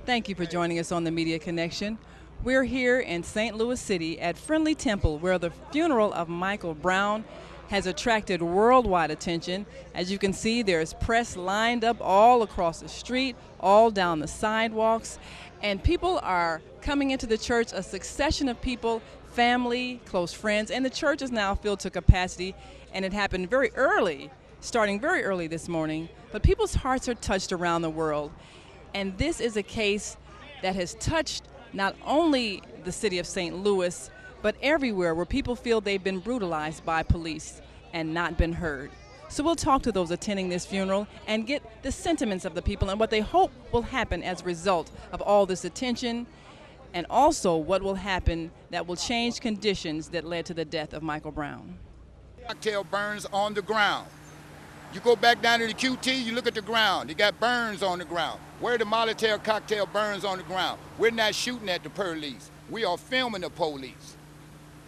Thank you for joining us on the Media Connection. We're here in St. Louis City at Friendly Temple, where the funeral of Michael Brown has attracted worldwide attention. As you can see, there's press lined up all across the street, all down the sidewalks, and people are coming into the church, a succession of people, family, close friends, and the church is now filled to capacity, and it happened very early, starting very early this morning, but people's hearts are touched around the world. And this is a case that has touched not only the city of St. Louis, but everywhere where people feel they've been brutalized by police and not been heard. So we'll talk to those attending this funeral and get the sentiments of the people and what they hope will happen as a result of all this attention, and also what will happen that will change conditions that led to the death of Michael Brown. Cocktail burns on the ground. You go back down to the QT, you look at the ground. You got burns on the ground. Where the Molotov cocktail burns on the ground? We're not shooting at the police. We are filming the police.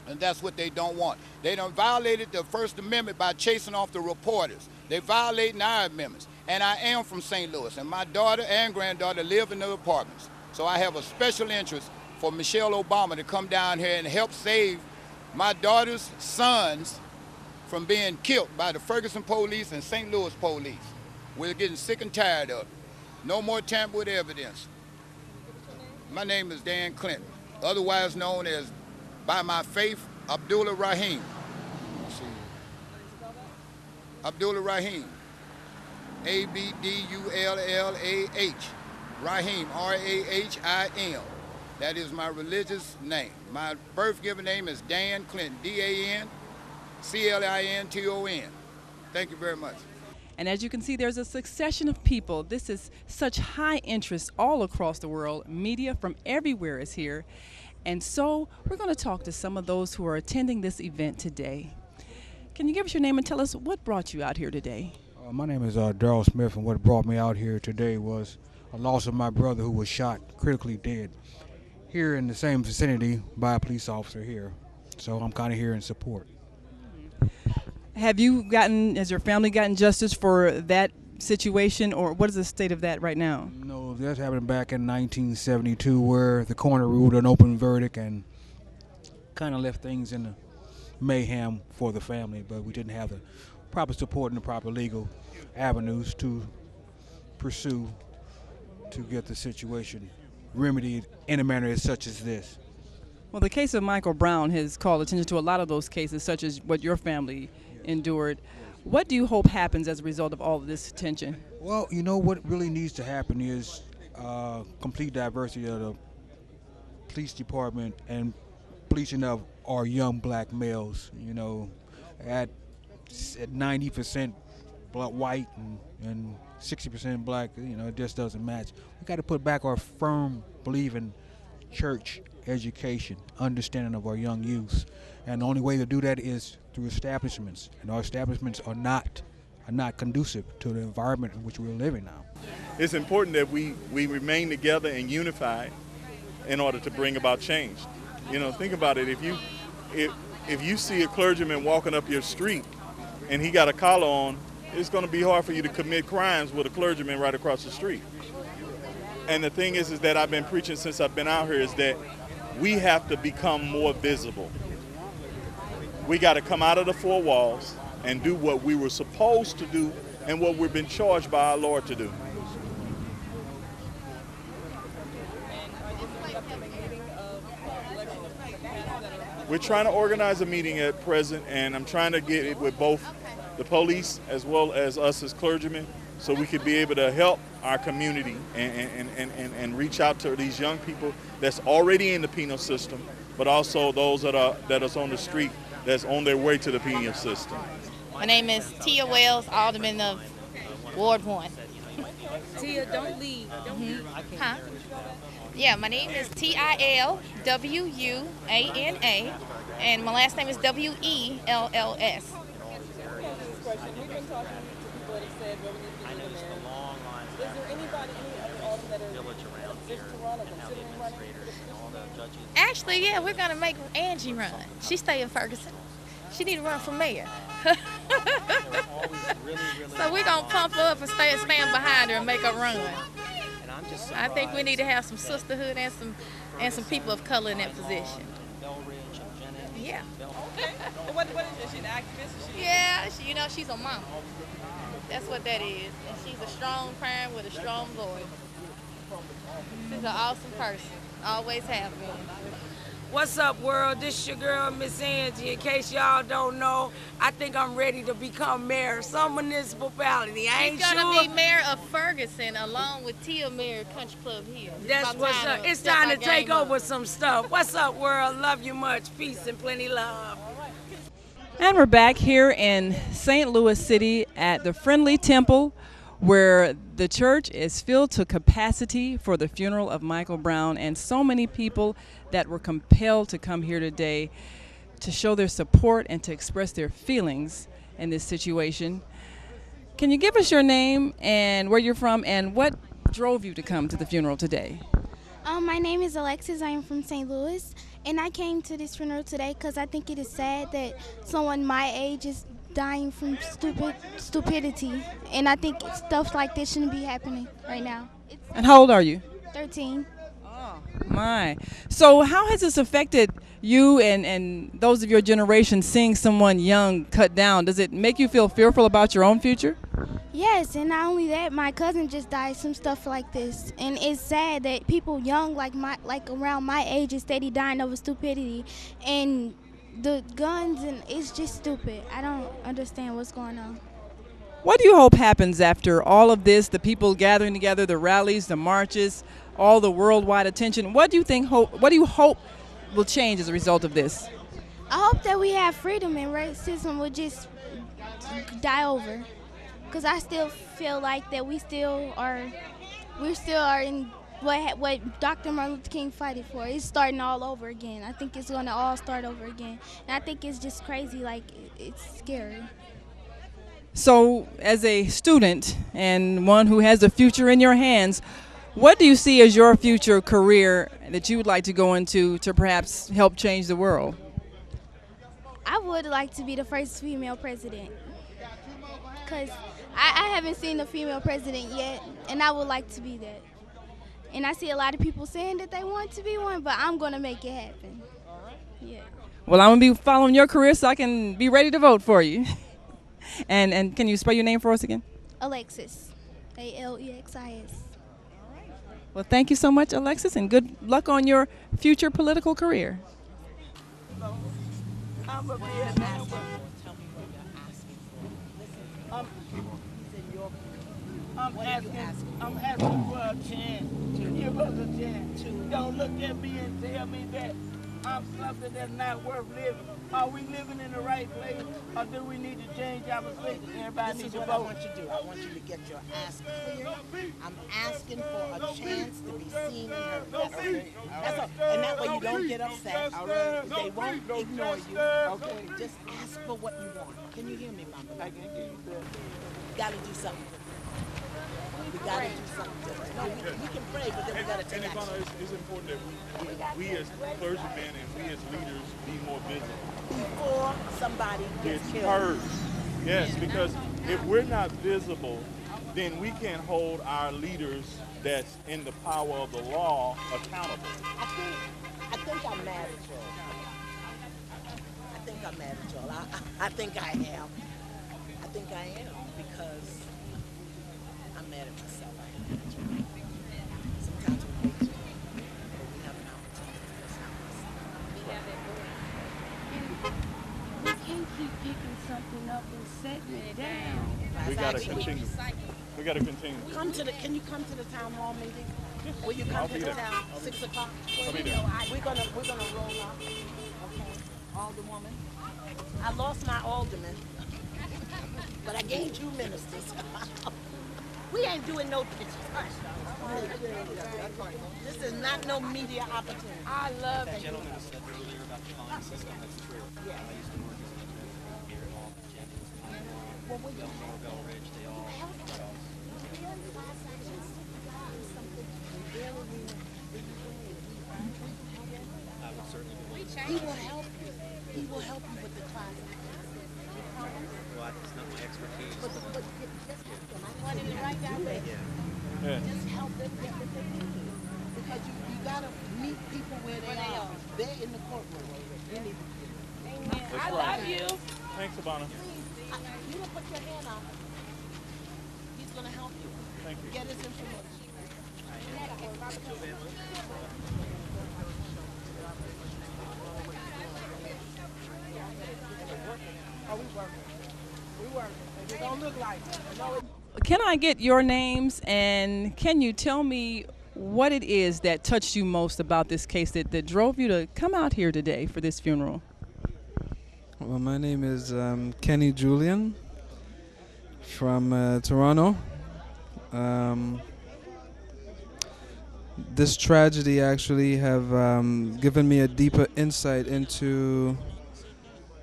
And that's what they don't want. They done violated the First Amendment by chasing off the reporters. They violating our amendments. And I am from St. Louis, and my daughter and granddaughter live in the apartments. So I have a special interest for Michelle Obama to come down here and help save my daughter's sons from being killed by the Ferguson police and St. Louis police. We're getting sick and tired of it. No more tamper with evidence. My name is Dan Clinton, otherwise known as, by my faith, Abdullah Rahim. Abdullah Rahim. A-B-D-U-L-L-A-H. Rahim, R-A-H-I-M. That is my religious name. My birth given name is Dan Clinton, D-A-N-C-L-I-N-T-O-N. Thank you very much. And as you can see, there's a succession of people. This is such high interest all across the world. Media from everywhere is here. And so we're going to talk to some of those who are attending this event today. Can you give us your name and tell us what brought you out here today? My name is Darrell Smith, and what brought me out here today was a loss of my brother who was shot, critically dead, here in the same vicinity by a police officer here. So I'm kind of here in support. Has your family gotten justice for that situation, or what is the state of that right now? No, that happened back in 1972, where the coroner ruled an open verdict and kind of left things in the mayhem for the family, but we didn't have the proper support and the proper legal avenues to pursue to get the situation remedied in a manner such as this. Well, the case of Michael Brown has called attention to a lot of those cases, such as what your family endured. What do you hope happens as a result of all of this attention? Well, you know what really needs to happen is complete diversity of the police department and policing of our young black males. You know, at 90% white and 60% black, you know, it just doesn't match. We got to put back our firm belief in church education, understanding of our young youth, and the only way to do that is through establishments, and our establishments are not conducive to the environment in which we're living now. It's important that we remain together and unified in order to bring about change. You know, think about it. If you see a clergyman walking up your street and he got a collar on, it's going to be hard for you to commit crimes with a clergyman right across the street. And the thing is that I've been preaching since I've been out here is that we have to become more visible. We got to come out of the four walls and do what we were supposed to do and what we've been charged by our Lord to do. We're trying to organize a meeting at present, and I'm trying to get it with both the police as well as us as clergymen, so we could be able to help our community and reach out to these young people that's already in the penal system, but also those that are on the street that's on their way to the penal system. My name is Tia Wells, Alderman of Ward 1. Tia, don't leave. Don't leave. Huh? Yeah, my name is Tilwuana, and my last name is Wells. We've been talking to people that have said, well, we need to get in there. Is there anybody, any other aldermen that are just to run or considering running? Actually, yeah, we're going to make Angie run. She stay in Ferguson. She need to run for mayor. So we're going to pump her up and stand behind her and make her run. And I'm just I think we need to have some sisterhood and some people of color in that position. Yeah. Okay. What is she? An activist? Yeah, she's a mom. That's what that is. And she's a strong parent with a strong voice. She's an awesome person. Always have been. What's up, world? This your girl, Miss Angie. In case y'all don't know, I think I'm ready to become mayor of some municipality. I ain't She's gonna sure. be mayor of Ferguson along with Tia Mayor Country Club Hill. That's what's up. It's time to take over some stuff. What's up, world? Love you much. Peace and plenty love. And we're back here in St. Louis City at the Friendly Temple, where the church is filled to capacity for the funeral of Michael Brown, and so many people that were compelled to come here today to show their support and to express their feelings in this situation. Can you give us your name and where you're from and what drove you to come to the funeral today? My name is Alexis. I am from St. Louis, and I came to this funeral today because I think it is sad that someone my age is dying from stupidity, and I think stuff like this shouldn't be happening right now. And how old are you? 13. Oh, my. So how has this affected you and those of your generation, seeing someone young cut down? Does it make you feel fearful about your own future? Yes, and not only that, my cousin just died, some stuff like this, and it's sad that people young like around my age is steady dying over stupidity, and the guns, and it's just stupid. I don't understand what's going on. What do you hope happens after all of this, the people gathering together, the rallies, the marches, all the worldwide attention? What do you hope will change as a result of this? I hope that we have freedom and racism will just die over, because I still feel like that we still are in what Dr. Martin Luther King fought for. It's starting all over again. I think it's going to all start over again, and I think it's just crazy. Like, it's scary. So, as a student and one who has a future in your hands, what do you see as your future career that you would like to go into to perhaps help change the world? I would like to be the first female president, because I haven't seen a female president yet, and I would like to be that. And I see a lot of people saying that they want to be one, but I'm going to make it happen. Yeah. Well, I'm going to be following your career so I can be ready to vote for you. And can you spell your name for us again? Alexis. Alexis. Well, thank you so much, Alexis, and good luck on your future political career. I'm asking for a chance. Give us a chance. Don't look at me and tell me that I'm something that's not worth living. Are we living in the right place, or do we need to change our mistakes? Everybody needs to vote. I want you to do. I want you to get your ass clear. I'm asking for a chance to be seen and heard. That's all. That's all. And that way you don't get upset. They won't ignore you. Okay. Just ask for what you want. Can you hear me, Mama? I can hear you, sir. You gotta do something. We gotta do something. No, we can pray, but then we gotta take action. It's important that we as clergymen and we as leaders be more visible. Before somebody gets It's killed. heard. Yes, because if we're not visible, then we can't hold our leaders that's in the power of the law accountable. I think I'm mad at y'all. I think I'm mad at y'all. I think I am. I think I am because I'm mad at myself. I am mad at y'all. Sometimes we hate you, but we have an opportunity. That's not We can't keep picking something up and setting it down. We gotta continue. We gotta continue. Can you come to the town hall meeting? Will you come to the town 6 o'clock? I'll be there. We're gonna roll up. Okay. Alderwoman. I lost my alderman, but I gained 2 ministers. We ain't doing no pictures. This is not no media opportunity. I love it. Gentleman said earlier about the phone system. That's true. Yeah. I used to work as an administrator here at all the Jennings, Bell Ridge, they all. I would certainly be. He will help you. He will help you with the class. Well, it's not my expertise. But just help them. I want in the right direction. Yeah. Just help them get what they need. Because you gotta meet people where they are. They're in the courtroom. You need to I love you. Thanks, Abana. you don't put your hand up. He's gonna help you. Thank you. Get his information. Oh, we working. We working. It don't look like it. No, it Can I get your names and can you tell me what it is that touched you most about this case that drove you to come out here today for this funeral? Well, my name is Kenny Julian from Toronto. This tragedy actually have given me a deeper insight into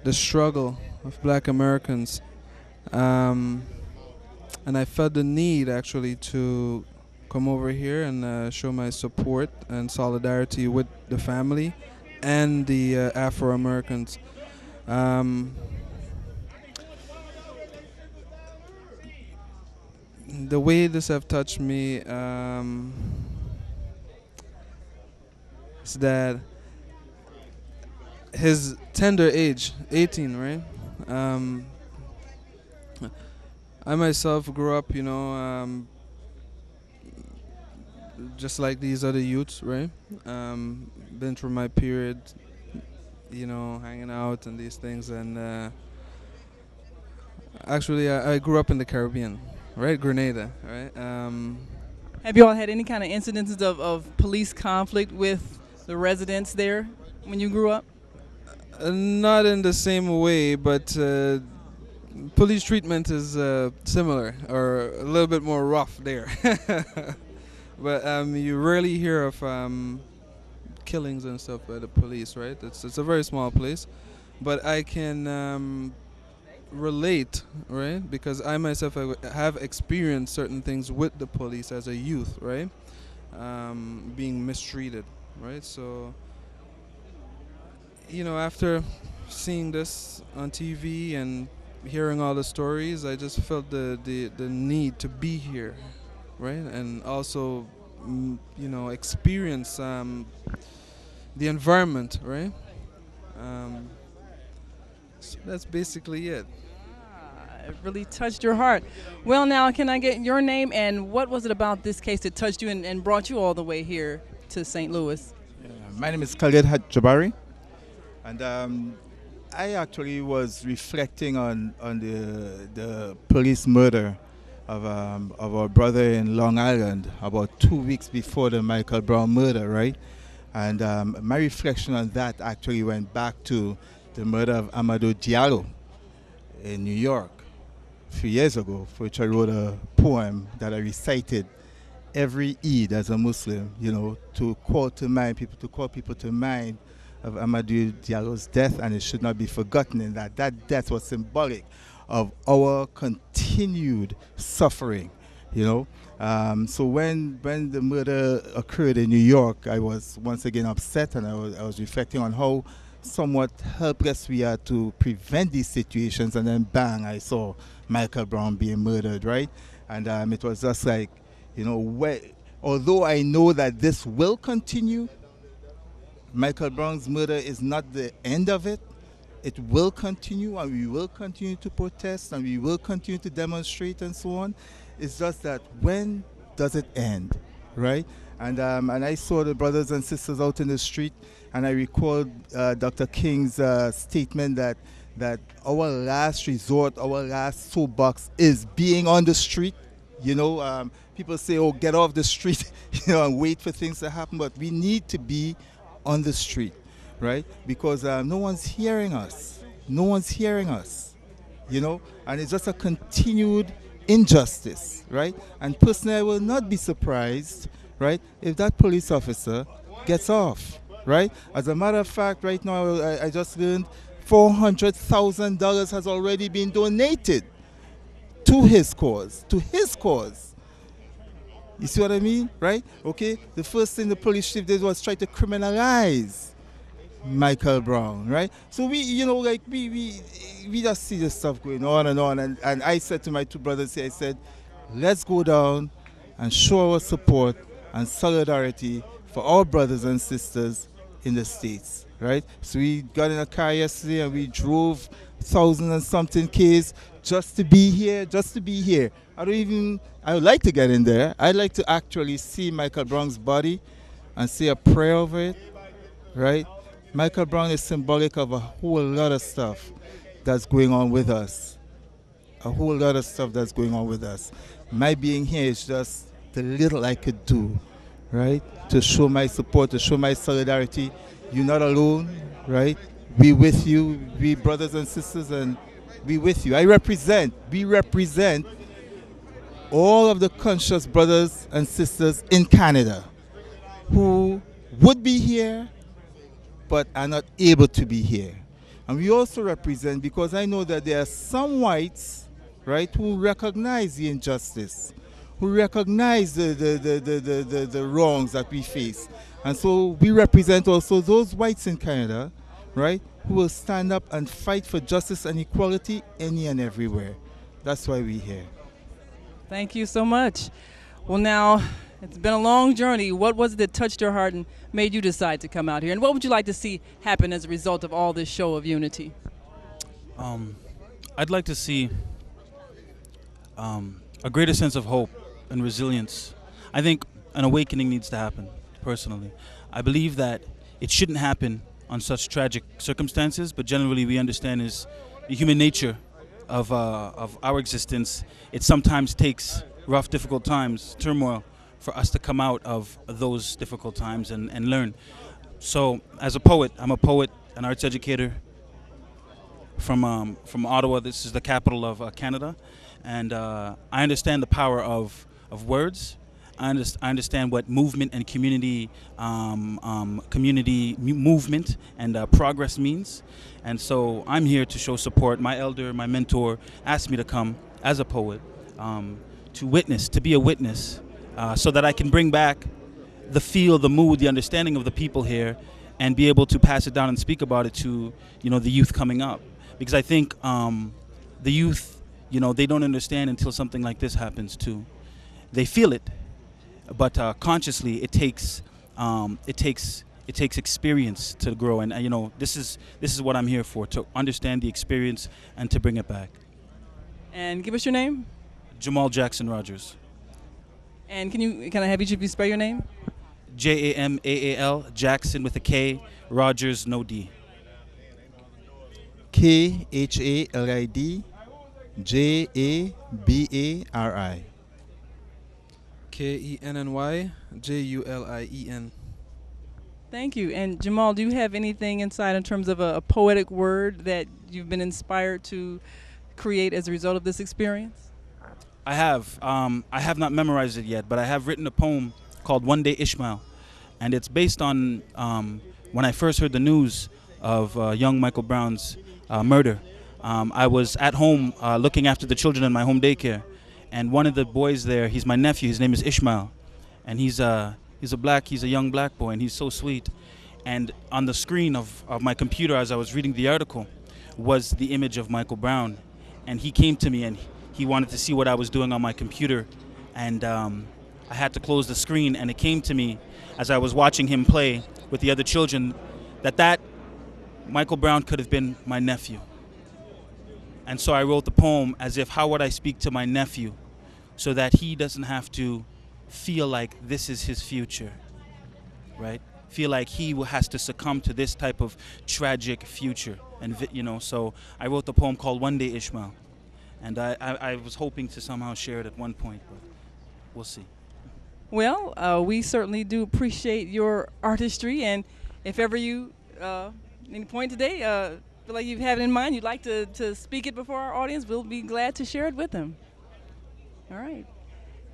the struggle of Black Americans, and I felt the need actually to come over here and show my support and solidarity with the family and the Afro Americans. The way this have touched me is that his tender age, 18, right? I myself grew up, just like these other youths, right? Been through my period, hanging out and these things, and actually I grew up in the Caribbean, right? Grenada, right? Have you all had any kind of incidences of police conflict with the residents there when you grew up? Not in the same way, but police treatment is similar or a little bit more rough there. But you rarely hear of killings and stuff by the police, right? It's a very small place, but I can relate, right? Because I myself have experienced certain things with the police as a youth, right? Being mistreated, right? So, after seeing this on TV and hearing all the stories, I just felt the need to be here, right? And also, experience the environment, right? So that's basically it. It really touched your heart. Well, now, can I get your name and what was it about this case that touched you and brought you all the way here to St. Louis? My name is Khalid Jabari, and I actually was reflecting on the police murder of our brother in Long Island about 2 weeks before the Michael Brown murder, right? And my reflection on that actually went back to the murder of Amadou Diallo in New York a few years ago, for which I wrote a poem that I recited every Eid as a Muslim, to call people to mind of Amadou Diallo's death, and it should not be forgotten in that death was symbolic of our continued suffering, So when the murder occurred in New York, I was once again upset, and I was reflecting on how somewhat helpless we are to prevent these situations, and then bang, I saw Michael Brown being murdered, right? And it was just like, although I know that this will continue, Michael Brown's murder is not the end of it. It will continue, and we will continue to protest, and we will continue to demonstrate and so on. It's just that when does it end, right? And I saw the brothers and sisters out in the street, and I recalled Dr. King's statement that our last resort, our last soapbox is being on the street. People say, oh, get off the street, and wait for things to happen, but we need to be on the street, right? Because no one's hearing us. No one's hearing us, and it's just a continued injustice, right? And personally, I will not be surprised, right, if that police officer gets off, right? As a matter of fact, right now, I just learned $400,000 has already been donated to his cause, You see what I mean, right? Okay, the first thing the police chief did was try to criminalize Michael Brown, right? So we, you know, like we just see this stuff going on and on. And I said to my two brothers here, I said, let's go down and show our support and solidarity for our brothers and sisters in the States, right? So we got in a car yesterday and we drove 1,000 and something Ks just to be here, just to be here. I would like to get in there. I'd like to actually see Michael Brown's body and say a prayer over it, right? Michael Brown is symbolic of a whole lot of stuff that's going on with us. A whole lot of stuff that's going on with us. My being here is just the little I could do, right? To show my support, to show my solidarity. You're not alone, right? We with you, we brothers and sisters, and we with you. We represent all of the conscious brothers and sisters in Canada who would be here but are not able to be here. And we also represent, because I know that there are some whites, right, who recognize the injustice, who recognize the wrongs that we face. And so we represent also those whites in Canada, right, who will stand up and fight for justice and equality any and everywhere. That's why we're here. Thank you so much. Well, now, it's been a long journey. What was it that touched your heart and made you decide to come out here? And what would you like to see happen as a result of all this show of unity? I'd like to see a greater sense of hope and resilience. I think an awakening needs to happen, personally. I believe that it shouldn't happen on such tragic circumstances, but generally we understand is the human nature of our existence. It sometimes takes rough, difficult times, turmoil, for us to come out of those difficult times and learn. So as a poet, I'm a poet, an arts educator from Ottawa. This is the capital of Canada. And I understand the power of words. I understand what movement and community movement and progress means. And so I'm here to show support. My elder, my mentor, asked me to come as a poet to witness, to be a witness, so that I can bring back the feel, the mood, the understanding of the people here, and be able to pass it down and speak about it to, the youth coming up. Because I think the youth, they don't understand until something like this happens too. They feel it, but consciously it takes experience to grow. And this is what I'm here for, to understand the experience and to bring it back. And give us your name. Jamal Jackson Rogers. And can I have each of you spell your name? Jamal Jackson with a K, Rogers no D. KHALID JABARI. KENNY JULIEN. Thank you. And Jamal, do you have anything inside in terms of a poetic word that you've been inspired to create as a result of this experience? I have not memorized it yet, but I have written a poem called One Day Ishmael. And it's based on when I first heard the news of young Michael Brown's murder. I was at home looking after the children in my home daycare. And one of the boys there, he's my nephew, his name is Ishmael. And he's a young black boy, and he's so sweet. And on the screen of my computer as I was reading the article was the image of Michael Brown. And he came to me and he wanted to see what I was doing on my computer. And I had to close the screen, and it came to me as I was watching him play with the other children that Michael Brown could have been my nephew. And so I wrote the poem as if, how would I speak to my nephew so that he doesn't have to feel like this is his future, right? Feel like he has to succumb to this type of tragic future. And, so I wrote the poem called One Day Ishmael. And I was hoping to somehow share it at one point, but we'll see. Well, we certainly do appreciate your artistry, and if ever you, any point today, feel like you have it in mind, you'd like to speak it before our audience, we'll be glad to share it with them. All right.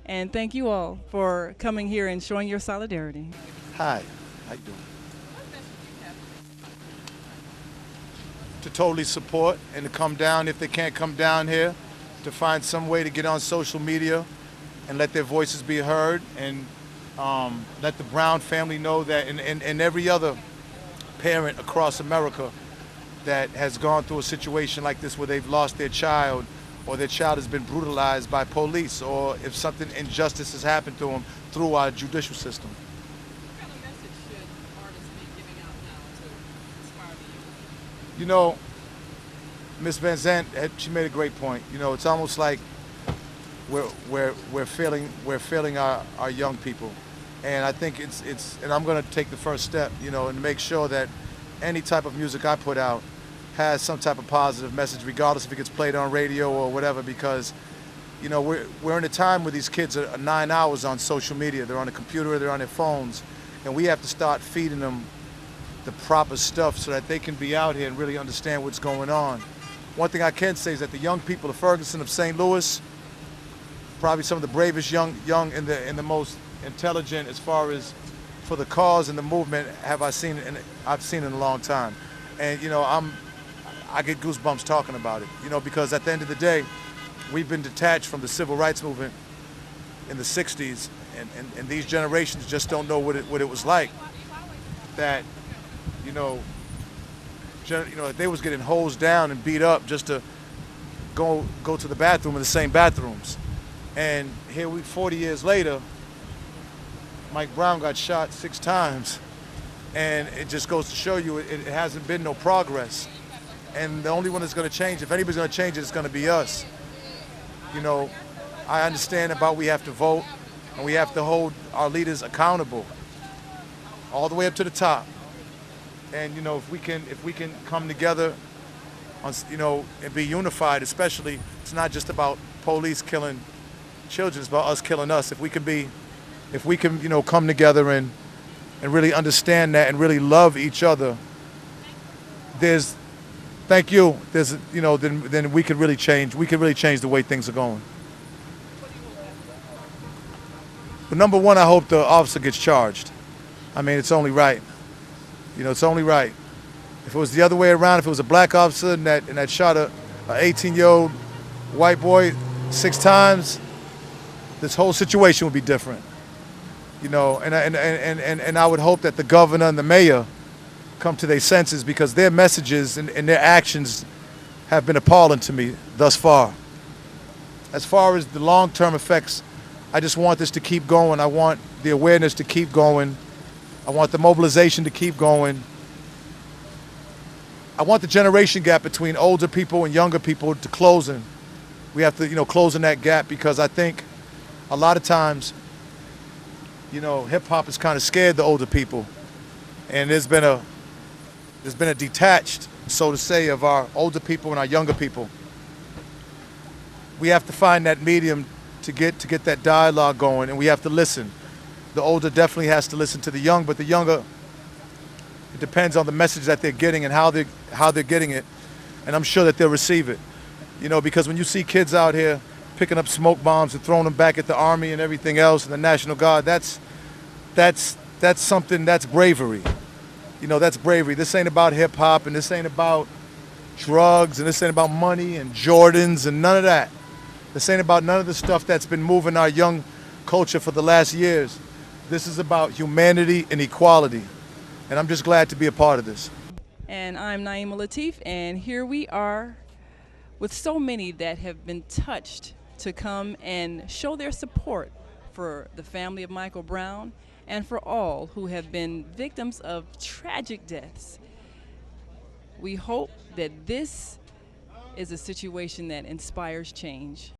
And thank you all for coming here and showing your solidarity. Hi, how you doing? To totally support and to come down if they can't come down here, to find some way to get on social media and let their voices be heard, and let the Brown family know that, and every other parent across America that has gone through a situation like this where they've lost their child, or their child has been brutalized by police, or if something injustice has happened to them through our judicial system. You know, Ms. Van Zandt, she made a great point. You know, it's almost like we're failing our young people, and I think and I'm going to take the first step, you know, and make sure that any type of music I put out has some type of positive message, regardless if it gets played on radio or whatever, because, you know, we're in a time where these kids are 9 hours on social media. They're on the computer, they're on their phones, and we have to start feeding them the proper stuff so that they can be out here and really understand what's going on. One thing I can say is that the young people of Ferguson, of St. Louis, probably some of the bravest young and the most intelligent as far as for the cause and the movement I've seen in a long time. And, you know, I get goosebumps talking about it, you know, because at the end of the day, we've been detached from the civil rights movement in the 60s, and these generations just don't know what it was like. That, you know, they was getting hosed down and beat up just to go to the bathroom in the same bathrooms. And here 40 years later, Mike Brown got shot 6 times, and it just goes to show you it hasn't been no progress. And the only one that's going to change, if anybody's going to change it, it's going to be us. You know, I understand about we have to vote, and we have to hold our leaders accountable all the way up to the top. And, you know, if we can come together, you know, and be unified, especially, it's not just about police killing children, it's about us killing us. If we can, you know, come together and really understand that and really love each other, you know, then we could really change. We could really change the way things are going. But number one, I hope the officer gets charged. I mean, it's only right. You know, it's only right. If it was the other way around, if it was a black officer and that shot a 18-year-old white boy 6 times, this whole situation would be different. You know, and I would hope that the governor and the mayor come to their senses, because their messages and their actions have been appalling to me thus far. As far as the long-term effects, I just want this to keep going. I want the awareness to keep going. I want the mobilization to keep going. I want the generation gap between older people and younger people to closing. We have to, you know, closing that gap, because I think a lot of times, you know, hip-hop has kind of scared the older people, and there's been a detached, so to say, of our older people and our younger people. We have to find that medium to get that dialogue going, and we have to listen. The older definitely has to listen to the young, but the younger, it depends on the message that they're getting and how they're getting it, and I'm sure that they'll receive it. You know, because when you see kids out here picking up smoke bombs and throwing them back at the Army and everything else, and the National Guard, that's something, that's bravery. You know, that's bravery. This ain't about hip hop, and this ain't about drugs, and this ain't about money and Jordans and none of that. This ain't about none of the stuff that's been moving our young culture for the last years. This is about humanity and equality. And I'm just glad to be a part of this. And I'm Naima Latif, and here we are with so many that have been touched to come and show their support for the family of Michael Brown and for all who have been victims of tragic deaths. We hope that this is a situation that inspires change.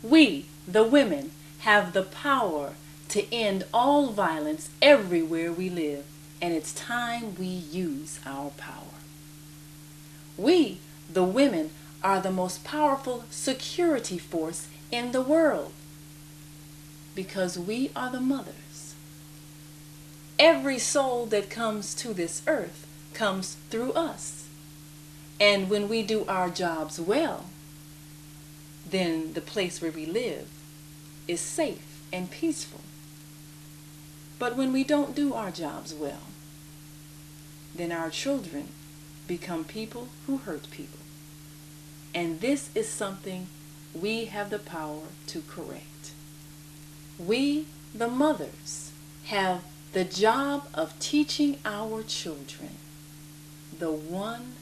We, the women, have the power to end all violence everywhere we live, and it's time we use our power. We, the women, are the most powerful security force in the world because we are the mothers. Every soul that comes to this earth comes through us, and when we do our jobs well, then the place where we live is safe and peaceful. But when we don't do our jobs well, then our children become people who hurt people. And this is something we have the power to correct. We, the mothers, have the job of teaching our children the one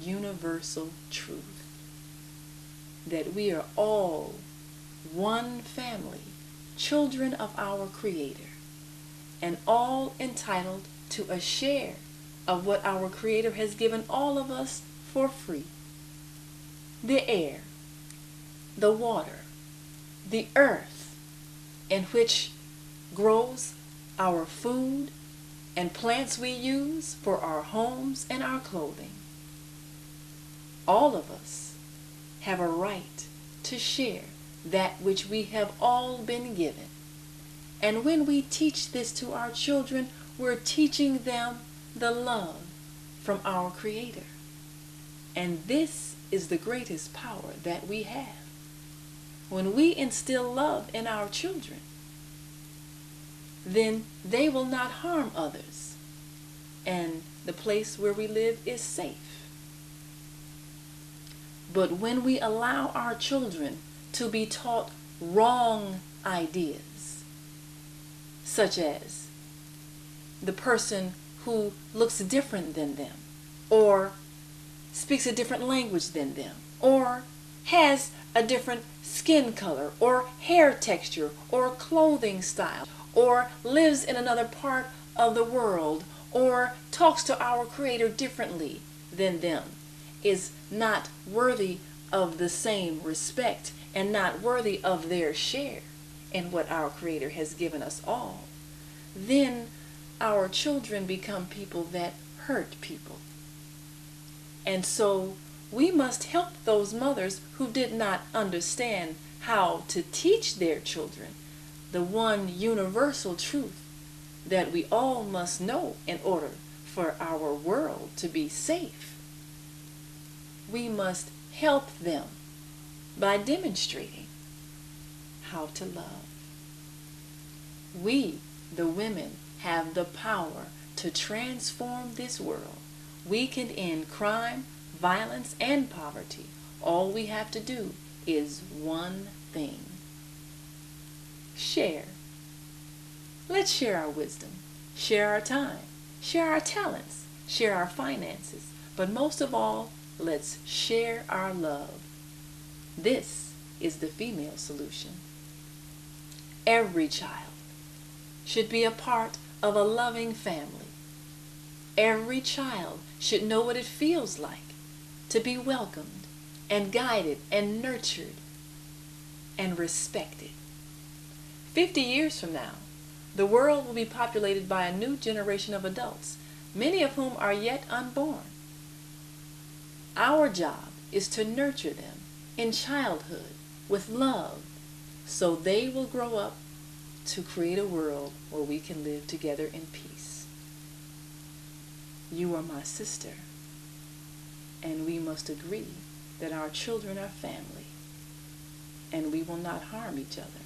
universal truth, that we are all one family, children of our Creator, and all entitled to a share of what our Creator has given all of us for free. The air, the water, the earth in which grows our food and plants we use for our homes and our clothing. All of us have a right to share that which we have all been given. And when we teach this to our children, we're teaching them the love from our Creator. And this is the greatest power that we have. When we instill love in our children, then they will not harm others, and the place where we live is safe. But when we allow our children to be taught wrong ideas, such as the person who looks different than them, or speaks a different language than them, or has a different skin color, or hair texture, or clothing style, or lives in another part of the world, or talks to our Creator differently than them, is not worthy of the same respect and not worthy of their share in what our Creator has given us all, then our children become people that hurt people. And so we must help those mothers who did not understand how to teach their children the one universal truth that we all must know in order for our world to be safe. We must help them by demonstrating how to love. We, the women, have the power to transform this world. We can end crime, violence, and poverty. All we have to do is one thing. Share. Let's share our wisdom, share our time, share our talents, share our finances, but most of all, let's share our love. This is the female solution. Every child should be a part of a loving family. Every child should know what it feels like to be welcomed and guided and nurtured and respected. 50 years from now, the world will be populated by a new generation of adults, many of whom are yet unborn. Our job is to nurture them in childhood with love, so they will grow up to create a world where we can live together in peace. You are my sister, and we must agree that our children are family, and we will not harm each other,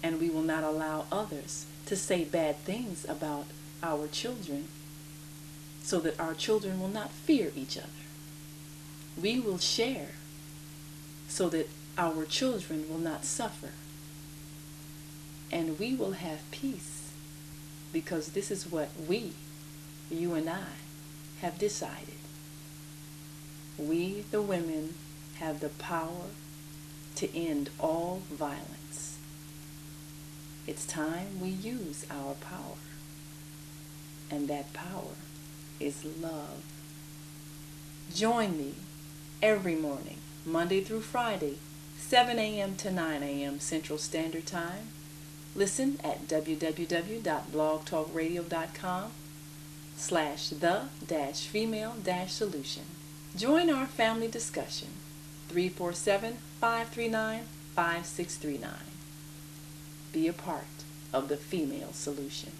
and we will not allow others to say bad things about our children, so that our children will not fear each other. We will share so that our children will not suffer. And we will have peace, because this is what we, you and I, have decided. We, the women, have the power to end all violence. It's time we use our power. And that power is love. Join me every morning, Monday through Friday, 7 a.m. to 9 a.m. Central Standard Time. Listen at www.blogtalkradio.com/the-female-solution. Join our family discussion, 347-539-5639. Be a part of the female solution.